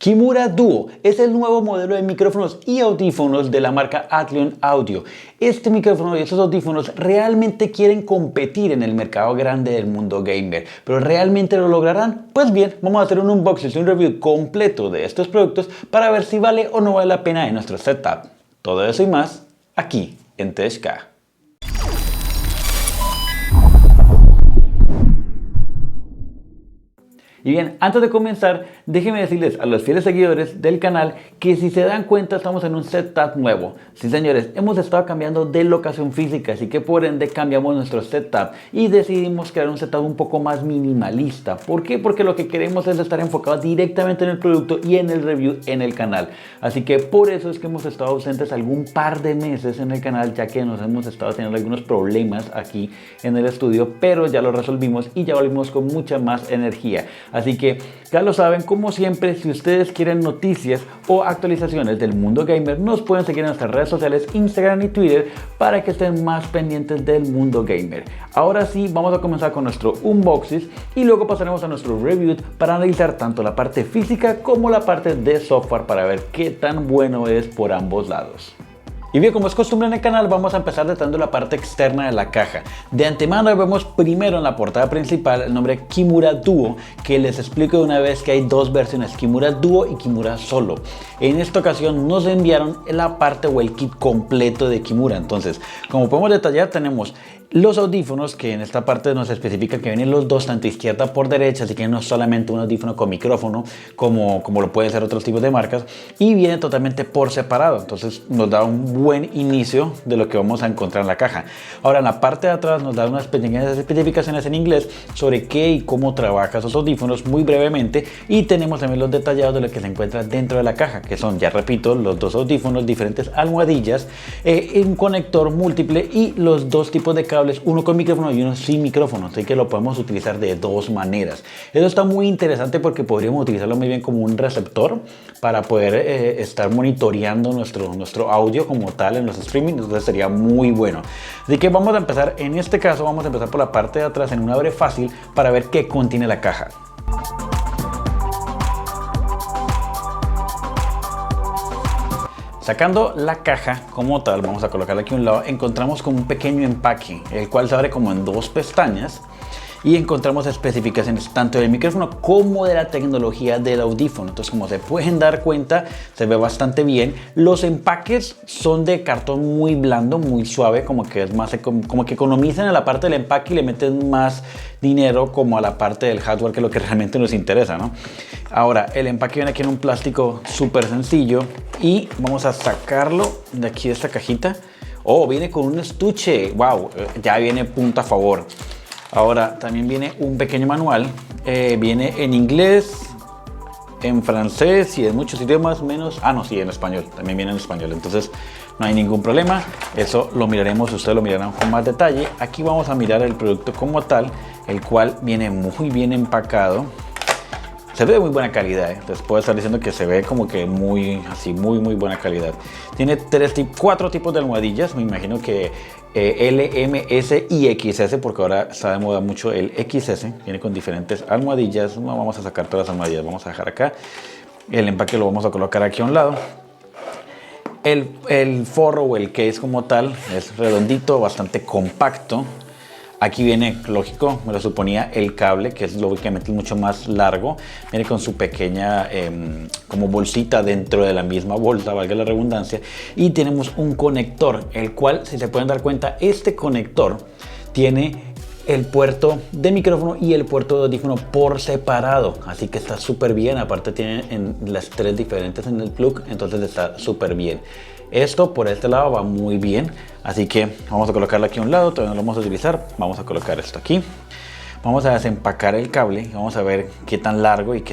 Kimura Duo es el nuevo modelo de micrófonos y audífonos de la marca Athlon Audio. Este micrófono y estos audífonos realmente quieren competir en el mercado grande del mundo gamer, pero ¿realmente lo lograrán? Pues bien, vamos a hacer un unboxing y un review completo de estos productos para ver si vale o no vale la pena en nuestro setup. Todo eso y más aquí en TechCa. Y bien, antes de comenzar, déjenme decirles a los fieles seguidores del canal que si se dan cuenta estamos en un setup nuevo. Sí señores, hemos estado cambiando de locación física, así que por ende cambiamos nuestro setup y decidimos crear un setup un poco más minimalista. ¿Por qué? Porque lo que queremos es estar enfocados directamente en el producto y en el review en el canal. Así que por eso es que hemos estado ausentes algún par de meses en el canal, ya que nos hemos estado teniendo algunos problemas aquí en el estudio, pero ya lo resolvimos y ya volvimos con mucha más energía. Así que ya lo saben, como siempre, si ustedes quieren noticias o actualizaciones del mundo gamer, nos pueden seguir en nuestras redes sociales, Instagram y Twitter, para que estén más pendientes del mundo gamer. Ahora sí, vamos a comenzar con nuestro unboxing y luego pasaremos a nuestro review para analizar tanto la parte física como la parte de software para ver qué tan bueno es por ambos lados. Y bien, como es costumbre en el canal, vamos a empezar detallando la parte externa de la caja. De antemano vemos primero en la portada principal el nombre Kimura Duo, que les explico de una vez que hay dos versiones, Kimura Duo y Kimura Solo. En esta ocasión nos enviaron la parte o el kit completo de Kimura. Entonces, como podemos detallar, tenemos los audífonos, que en esta parte nos especifica que vienen los dos, tanto izquierda por derecha, así que no es solamente un audífono con micrófono como lo pueden ser otros tipos de marcas, y viene totalmente por separado. Entonces nos da un buen inicio de lo que vamos a encontrar en la caja. Ahora en la parte de atrás nos da unas pequeñas especificaciones en inglés sobre qué y cómo trabaja esos audífonos muy brevemente, y tenemos también los detallados de lo que se encuentra dentro de la caja, que son, ya repito, los dos audífonos, diferentes almohadillas, un conector múltiple y los dos tipos de cables, uno con micrófono y uno sin micrófono, así que lo podemos utilizar de dos maneras. Eso está muy interesante porque podríamos utilizarlo muy bien como un receptor para poder estar monitoreando nuestro audio como tal en los streaming. Entonces sería muy bueno. Así que vamos a empezar, en este caso vamos a empezar por la parte de atrás en un abre fácil para ver qué contiene la caja. Sacando la caja como tal, vamos a colocarla aquí a un lado, encontramos con un pequeño empaque, el cual se abre como en dos pestañas, y encontramos especificaciones tanto del micrófono como de la tecnología del audífono. Entonces, como se pueden dar cuenta, se ve bastante bien. Los empaques son de cartón muy blando, muy suave, como que es más, como que economizan en la parte del empaque y le meten más dinero como a la parte del hardware, que es lo que realmente nos interesa, ¿no? Ahora, el empaque viene aquí en un plástico súper sencillo y vamos a sacarlo de aquí de esta cajita. Oh, viene con un estuche. Wow, ya viene punto a favor. Ahora también viene un pequeño manual, viene en inglés, en francés y en muchos idiomas menos, sí, en español, también viene en español, entonces no hay ningún problema. Eso lo miraremos, ustedes lo mirarán con más detalle. Aquí vamos a mirar el producto como tal, el cual viene muy bien empacado. Se ve de muy buena calidad, entonces puedo estar diciendo que se ve como que muy buena calidad. Tiene cuatro tipos de almohadillas, me imagino que L, M, S y XS, porque ahora está de moda mucho el XS. Viene con diferentes almohadillas. No vamos a sacar todas las almohadillas, vamos a dejar acá. El empaque lo vamos a colocar aquí a un lado. El forro o el case como tal es redondito, bastante compacto. Aquí viene, lógico, me lo suponía, el cable, que es lógicamente mucho más largo. Viene con su pequeña como bolsita dentro de la misma bolsa, valga la redundancia. Y tenemos un conector, el cual, si se pueden dar cuenta, este conector tiene el puerto de micrófono y el puerto de audífono por separado. Así que está súper bien. Aparte tiene las tres diferentes en el plug, entonces está súper bien. Esto por este lado va muy bien, así que vamos a colocarlo aquí a un lado, todavía no lo vamos a utilizar. Vamos a colocar esto aquí, vamos a desempacar el cable y vamos a ver qué tan largo y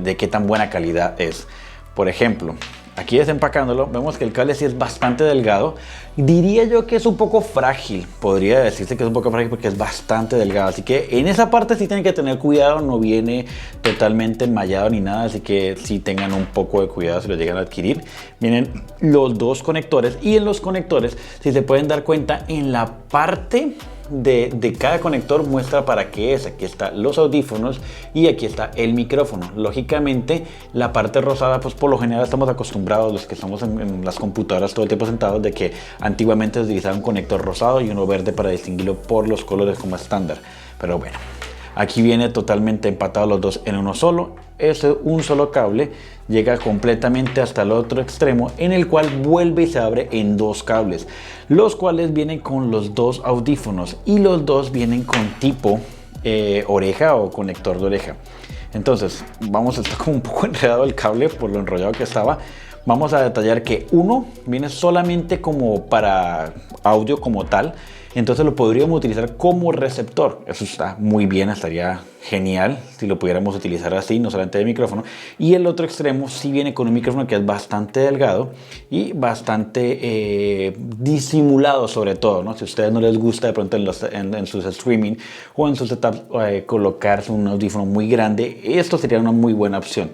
de qué tan buena calidad es. Por ejemplo, aquí desempacándolo, vemos que el cable sí es bastante delgado. Diría yo que es un poco frágil, podría decirse que es un poco frágil porque es bastante delgado. Así que en esa parte sí tienen que tener cuidado, no viene totalmente enmallado ni nada. Así que sí tengan un poco de cuidado si lo llegan a adquirir. Vienen los dos conectores y en los conectores, si se pueden dar cuenta, en la parte de cada conector muestra para qué es. Aquí están los audífonos y aquí está el micrófono. Lógicamente la parte rosada, pues por lo general estamos acostumbrados los que estamos en las computadoras todo el tiempo sentados, de que antiguamente se utilizaba un conector rosado y uno verde para distinguirlo por los colores como estándar. Pero bueno, aquí viene totalmente empatado los dos en uno solo. Ese un solo cable llega completamente hasta el otro extremo, en el cual vuelve y se abre en dos cables, los cuales vienen con los dos audífonos y los dos vienen con tipo oreja o conector de oreja. Entonces vamos a estar como un poco enredado el cable por lo enrollado que estaba. Vamos a detallar que uno viene solamente como para audio como tal, entonces lo podríamos utilizar como receptor. Eso está muy bien, estaría genial si lo pudiéramos utilizar así, no solamente de micrófono. Y el otro extremo sí viene con un micrófono que es bastante delgado y bastante disimulado, sobre todo, ¿no? Si a ustedes no les gusta de pronto en sus streaming o en sus setups colocarse un audífono muy grande, esto sería una muy buena opción.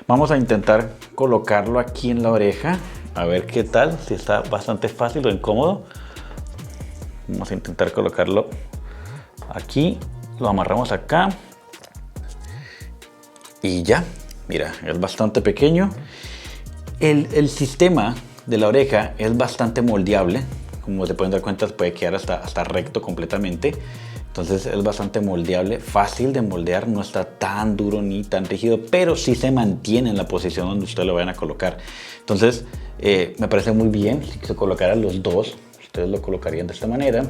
Vamos a intentar colocarlo aquí en la oreja, a ver qué tal, si está bastante fácil o incómodo. Vamos a intentar colocarlo aquí, lo amarramos acá y ya, mira, es bastante pequeño. El sistema de la oreja es bastante moldeable, como se pueden dar cuenta puede quedar hasta recto completamente. Entonces es bastante moldeable, fácil de moldear, no está tan duro ni tan rígido, pero sí se mantiene en la posición donde ustedes lo vayan a colocar. Entonces me parece muy bien si se colocaran los dos. Ustedes lo colocarían de esta manera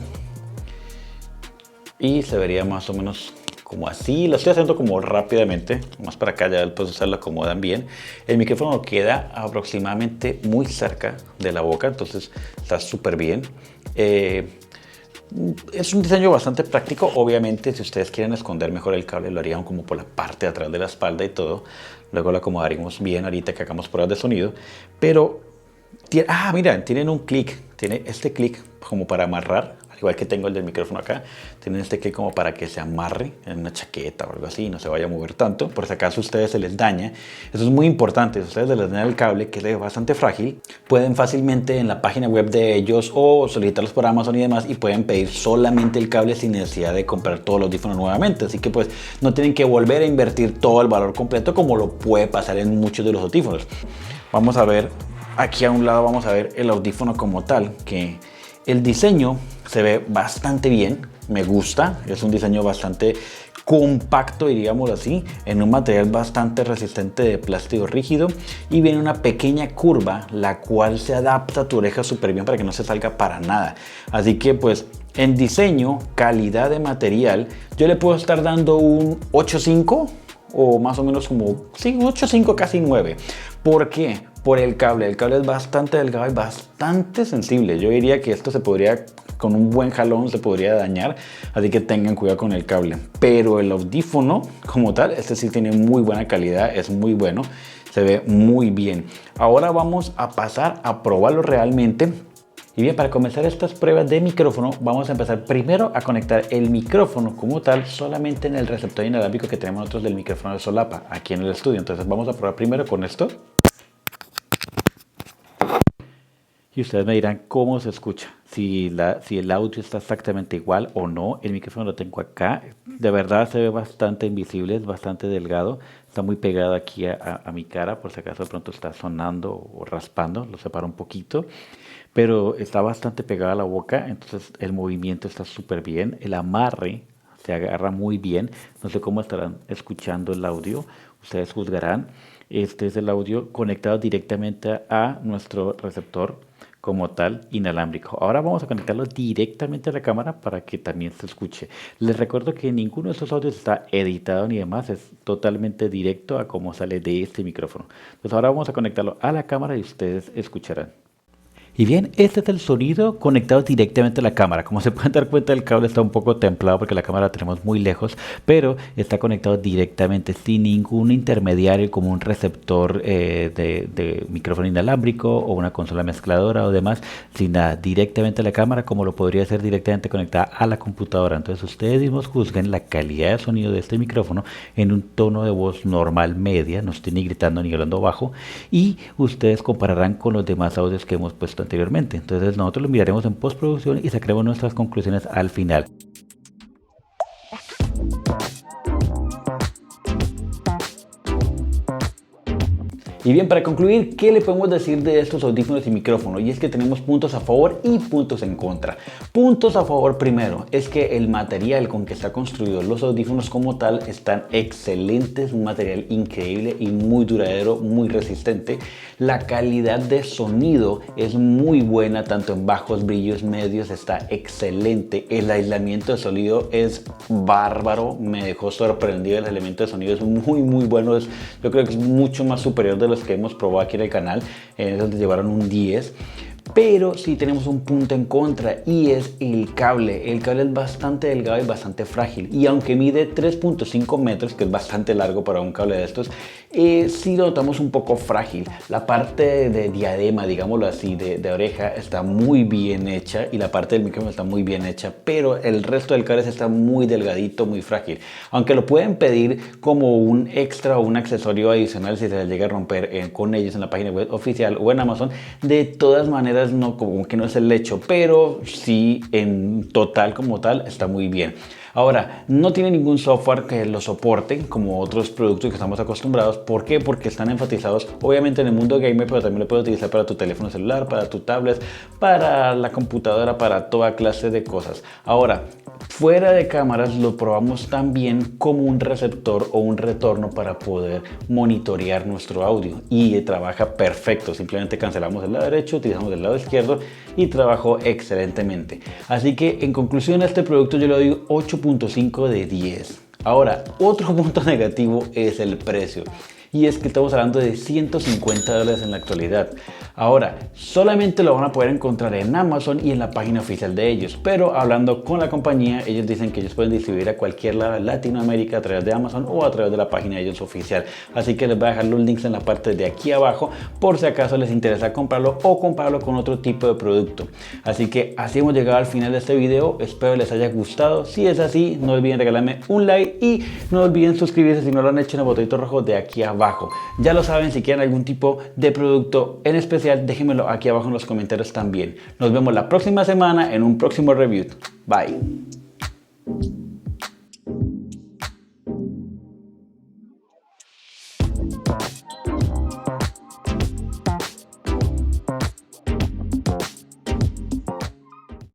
y se vería más o menos como así. Lo estoy haciendo como rápidamente, más para acá, ya después ustedes lo acomodan bien. El micrófono queda aproximadamente muy cerca de la boca, entonces está súper bien. Es un diseño bastante práctico. Obviamente si ustedes quieren esconder mejor el cable, lo harían como por la parte de atrás de la espalda y todo. Luego lo acomodaríamos bien ahorita que hagamos pruebas de sonido. Pero miren, tienen un clic, tiene este clic como para amarrar, al igual que tengo el del micrófono acá. Tienen este clic como para que se amarre en una chaqueta o algo así y no se vaya a mover tanto, por si acaso a ustedes se les daña. Eso es muy importante. Si ustedes les dañan el cable, que es bastante frágil, pueden fácilmente en la página web de ellos o solicitarlos por Amazon y demás, y pueden pedir solamente el cable sin necesidad de comprar todos los audífonos nuevamente. Así que pues no tienen que volver a invertir todo el valor completo como lo puede pasar en muchos de los audífonos. Vamos a ver. Aquí a un lado vamos a ver el audífono como tal, que el diseño se ve bastante bien, me gusta, es un diseño bastante compacto, diríamos así, en un material bastante resistente de plástico rígido, y viene una pequeña curva la cual se adapta a tu oreja súper bien para que no se salga para nada. Así que pues en diseño, calidad de material, yo le puedo estar dando un 8.5 o más o menos como, sí, 8.5, casi 9. ¿Por qué? Por el cable es bastante delgado y bastante sensible. Yo diría que esto se podría, con un buen jalón se podría dañar, así que tengan cuidado con el cable. Pero el audífono como tal, este sí tiene muy buena calidad, es muy bueno, se ve muy bien. Ahora vamos a pasar a probarlo realmente. Y bien, para comenzar estas pruebas de micrófono, vamos a empezar primero a conectar el micrófono como tal solamente en el receptor inalámbrico que tenemos nosotros del micrófono de solapa aquí en el estudio. Entonces vamos a probar primero con esto. Y ustedes me dirán cómo se escucha, si el audio está exactamente igual o no. El micrófono lo tengo acá, de verdad se ve bastante invisible, es bastante delgado, está muy pegado aquí a mi cara, por si acaso de pronto está sonando o raspando, lo separo un poquito, pero está bastante pegado a la boca, entonces el movimiento está súper bien, el amarre se agarra muy bien. No sé cómo estarán escuchando el audio, ustedes juzgarán. Este es el audio conectado directamente a nuestro receptor como tal inalámbrico. Ahora vamos a conectarlo directamente a la cámara para que también se escuche. Les recuerdo que ninguno de estos audios está editado ni demás, es totalmente directo a cómo sale de este micrófono. Entonces ahora vamos a conectarlo a la cámara y ustedes escucharán. Y bien, este es el sonido conectado directamente a la cámara. Como se pueden dar cuenta, el cable está un poco templado porque la cámara la tenemos muy lejos, pero está conectado directamente sin ningún intermediario como un receptor de micrófono inalámbrico o una consola mezcladora o demás, sin nada, directamente a la cámara, como lo podría ser directamente conectada a la computadora. Entonces ustedes mismos juzguen la calidad de sonido de este micrófono en un tono de voz normal media, no estoy ni gritando ni hablando bajo, y ustedes compararán con los demás audios que hemos puesto anteriormente. Entonces nosotros lo miraremos en postproducción y sacaremos nuestras conclusiones al final. Y bien, para concluir, ¿qué le podemos decir de estos audífonos y micrófono? Y es que tenemos puntos a favor y puntos en contra. Puntos a favor primero, es que el material con que está construido los audífonos como tal están excelentes, un material increíble y muy duradero, muy resistente. La calidad de sonido es muy buena, tanto en bajos, brillos, medios, está excelente. El aislamiento de sonido es bárbaro, me dejó sorprendido, el aislamiento de sonido es muy bueno, yo creo que es mucho más superior de los que hemos probado aquí en el canal, en donde llevaron un 10. Pero sí tenemos un punto en contra y es el cable. El cable es bastante delgado y bastante frágil. Y aunque mide 3.5 metros, que es bastante largo para un cable de estos, sí lo notamos un poco frágil. La parte de diadema, digámoslo así, de oreja está muy bien hecha y la parte del micrófono está muy bien hecha, pero el resto del cable está muy delgadito, muy frágil. Aunque lo pueden pedir como un extra o un accesorio adicional si se les llega a romper con ellos en la página web oficial o en Amazon, de todas maneras no, como que no es el hecho, pero sí en total como tal está muy bien. Ahora, no tiene ningún software que lo soporte como otros productos que estamos acostumbrados. ¿Por qué? Porque están enfatizados obviamente en el mundo gamer, pero también lo puedes utilizar para tu teléfono celular, para tu tablet, para la computadora, para toda clase de cosas. Ahora, fuera de cámaras lo probamos también como un receptor o un retorno para poder monitorear nuestro audio y trabaja perfecto. Simplemente cancelamos el lado derecho, utilizamos el lado izquierdo y trabajó excelentemente. Así que en conclusión, a este producto yo le doy 8.5 de 10. Ahora, otro punto negativo es el precio. Y es que estamos hablando de $150 en la actualidad. Ahora, solamente lo van a poder encontrar en Amazon y en la página oficial de ellos. Pero hablando con la compañía, ellos dicen que ellos pueden distribuir a cualquier lado de Latinoamérica a través de Amazon o a través de la página de ellos oficial. Así que les voy a dejar los links en la parte de aquí abajo por si acaso les interesa comprarlo o comprarlo con otro tipo de producto. Así que así hemos llegado al final de este video. Espero les haya gustado. Si es así, no olviden regalarme un like y no olviden suscribirse si no lo han hecho en el botonito rojo de aquí abajo. Ya lo saben, si quieren algún tipo de producto en especial, déjenmelo aquí abajo en los comentarios también. Nos vemos la próxima semana en un próximo review. Bye.